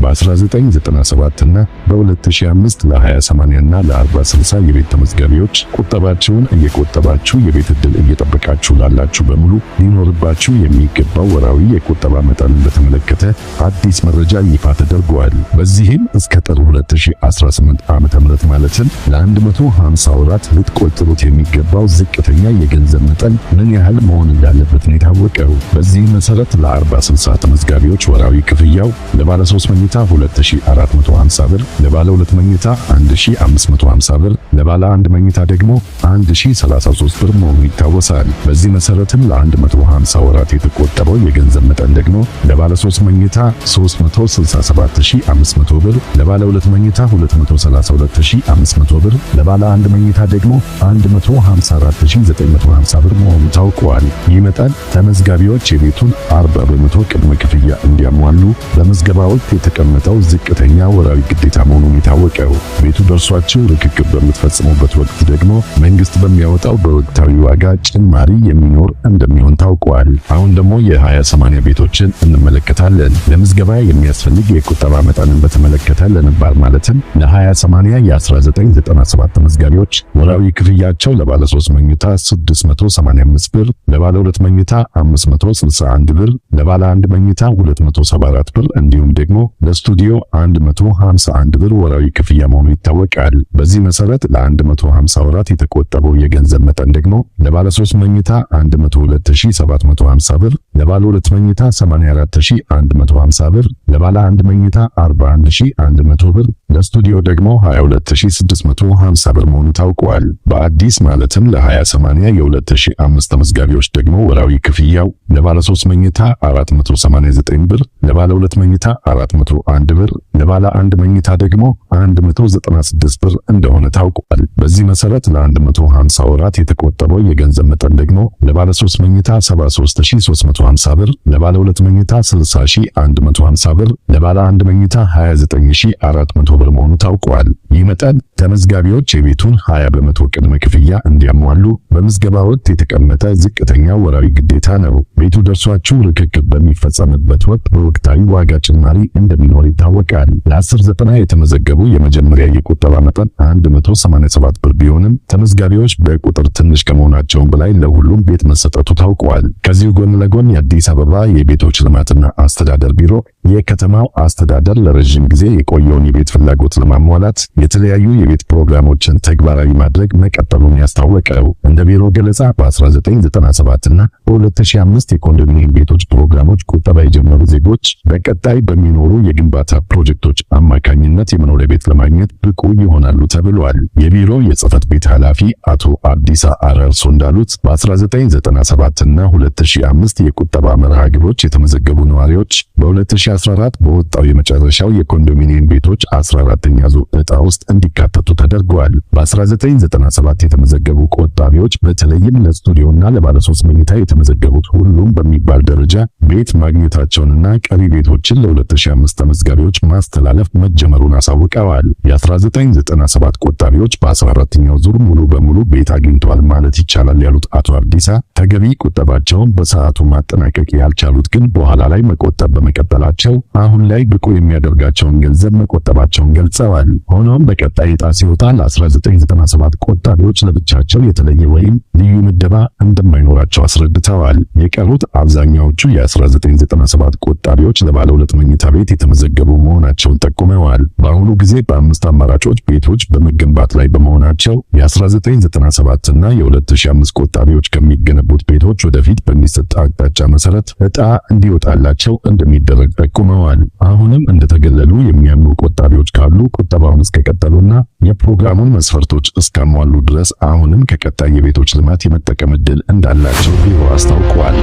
በ1997 እና በ2005 ለ20/80 እና ለ40/60 የቤት ተመዝጋቢዎች ቁጠባችሁን እየቆጠባችሁ የቤት ዕድል እየጠበቃችሁ ላላችሁ በሙሉ ሊኖርባችሁ የሚገባው ወራዊ የቁጠባ መጠንን በተመለከተ አዲስ መረጃ ይፋ ተደርጓል። በዚህም እስከ ጥር 2018 ዓ.ም ማለትም ለ150 ወራት ልትቆጥሩት የሚገባው ዝቅተኛ የገንዘብ መጠን ምን ያህል መሆን እንዳለበት ነው የታወቀው። በዚህ መሰረት ለ40/60 ተመዝጋቢዎች ወራዊ ክፍያው ለባለ 3 መኝታ 2450 ብር፣ ለባለ 2 መኝታ 1550 ብር፣ ለባለ 1 መኝታ ደግሞ 1033 ብር መሆኑ ይታወሳል። በዚህ መሰረትም ለ150 ወራት የተቆጠበው የገንዘብ መጠን ደግሞ ለባለ 3 መኝታ 367500 ብር፣ ለባለ 2 መኝታ 232500 ብር፣ ለባለ 1 መኝታ ደግሞ 154950 ብር መሆኑ ታውቋል። ይህ መጠን ተመዝጋቢዎች የቤቱን 40% ቅድመ ክፍያ እንዲያሟሉ በምዝገባ ወቅት የተቀመጠው ዝቅተኛ ወራዊ ግዴታ መሆኑን የታወቀው። ቤቱ ደርሷችሁ ርክክብ በምትፈጽሙበት ወቅት ደግሞ መንግስት በሚያወጣው በወቅታዊ ዋጋ ጭማሪ የሚኖር እንደሚሆን ታውቋል። አሁን ደግሞ የ20/80 ቤቶችን እንመለከታለን። ለምዝገባ የሚያስፈልግ የቁጠባ መጠንን በተመለከተ ለነባር ማለትም ለ20/80 የ1997 ተመዝጋቢዎች ወራዊ ክፍያቸው ለባለ 3 መኝታ 685 ብር፣ ለባለ 2 መኝታ 561 ብር፣ ለባለ 1 መኝታ 274 ብር እንዲሁም ደግሞ ለስቱዲዮ 151 ብር ወራዊ ክፍያ መሆኑ ይታወቃል። በዚህ መሰረት ለ150 ወራት የተቆጠበው የገንዘብ መጠን ደግሞ ለባለ 3 መኝታ 102750 ብር፣ ለባለ 2 መኝታ 84150 ብር፣ ለባለ 1 መኝታ 41100 ብር፣ ለስቱዲዮ ደግሞ 22650 ብር መሆኑ ታውቋል። በአዲስ ማለትም ለ20/80 የ2005 ተመዝጋቢዎች ደግሞ ወራዊ ክፍያው ለባለ 3 መኝታ 489 ብር፣ ለባለ 2 መኝታ 401 ብር፣ ለባለ 1 መኝታ ደግሞ 196 ብር እንደሆነ ታውቋል። በዚህ መሰረት ለ150 ወራት የተቆጠበው የገንዘብ መጠን ደግሞ ለባለ 3 መኝታ 73350 ብር፣ ለባለ 2 መኝታ 60150 ብር፣ ለባለ 1 መኝታ 29400 ብር መሆኑ ታውቋል። ይህ መጠን ተመዝጋቢዎች የቤቱን 20% ቅድመ ክፍያ እንዲያሟሉ በምዝገባ ወቅት የተቀመጠ ዝቅተኛ ወራዊ ግዴታ ነው። ቤቱ ደርሷችሁ ርክክብ በሚፈጸምበት ወቅት በወቅታዊ ዋጋ ጭማሪ እንደሚኖር ይታወቃል። ለ10/90 የተመዘገቡ የመጀመሪያ የቁጠባ መጠን 187 ብር ቢሆንም ተመዝጋቢዎች በቁጥር ትንሽ ከመሆናቸው በላይ ለሁሉም ቤት መሰጠቱ ታውቋል። ከዚሁ ጎን ለጎን የአዲስ አበባ የቤቶች ልማትና አስተዳደር ቢሮ የከተማው አስተዳደር ለረጅም ጊዜ የቆየውን የቤት ፍላጎት ለማሟላት የተለያዩ የቤት ፕሮግራሞችን ተግባራዊ ማድረግ መቀጠሉን ያስታወቀው። እንደ ቢሮ ገለጻ በ1997 እና በ2005 የኮንዶሚኒየም ቤቶች ፕሮግራሞች ቁጠባ የጀመሩ ዜጎች በቀጣይ በሚኖሩ የግንባታ ፕሮጀክቶች አማካኝነት የመኖሪያ ቤት ለማግኘት ብቁ ይሆናሉ ተብሏል። የቢሮ የጽህፈት ቤት ኃላፊ አቶ አዲሳ አረርሶ እንዳሉት በ1997 እና 2005 የቁጠባ መርሃ ግብሮች የተመዘገቡ ነዋሪዎች በ2014 በወጣው የመጨረሻው የኮንዶሚኒየም ቤቶች 14ኛ ዙር ዕጣ ውስጥ እንዲካተቱ ተደርጓል። በ1997 የተመዘገቡ ቆጣቢዎች በተለይም ለስቱዲዮና ለባለ 3 መኝታ የተመዘገቡት ሁሉም በሚባል ደረጃ ቤት ማግኘታቸውንና ቀሪ ቤቶችን ለ2005 ተመዝጋቢዎች ማስተላለፍ መጀመሩን አሳውቀዋል። የ1997 ቆጣቢዎች በ14ኛው ዙር ሙሉ በሙሉ ቤት አግኝተዋል ማለት ይቻላል ያሉት አቶ አዲሳ ተገቢ ቁጠባቸውን በሰዓቱ ማጠናቀቅ ያልቻሉት ግን በኋላ ላይ መቆጠብ በመቀጠላቸው አሁን ላይ ብቁ የሚያደርጋቸውን ገንዘብ መቆጠባቸውን ገልጸዋል። ሆኖም በቀጣይ ዕጣ ሲወጣ ለ1997 ቆጣቢዎች ለብቻቸው የተለየ ወይም ልዩ ምደባ እንደማይኖራቸው አስረድተዋል። የቀሩት አብዛኛዎቹ የ1997 ቆጣቢዎች ለባለ 2 መኝታ ቤት የተመዘገቡ መሆናቸውን ጠቁመዋል። በአሁኑ ጊዜ በ5 አማራጮች ቤቶች በመገንባት ላይ በመሆናቸው የ1997 እና የ2005 ቆጣቢዎች ከሚገነቡት ቤቶች ወደፊት በሚሰጥ አቅጣጫ መሰረት ዕጣ እንዲወጣላቸው እንደሚደረግ ጠቁመዋል። አሁንም እንደተገለሉ የሚያምኑ ቆጣቢዎች ካሉ ቁጠባውን እስከቀጠሉና የፕሮግራሙን መስፈርቶች እስካሟሉ ድረስ አሁንም ከቀጣይ የቤቶች ልማት የመጠቀም ዕድል እንዳላቸው ቢሮ አስታውቀዋል።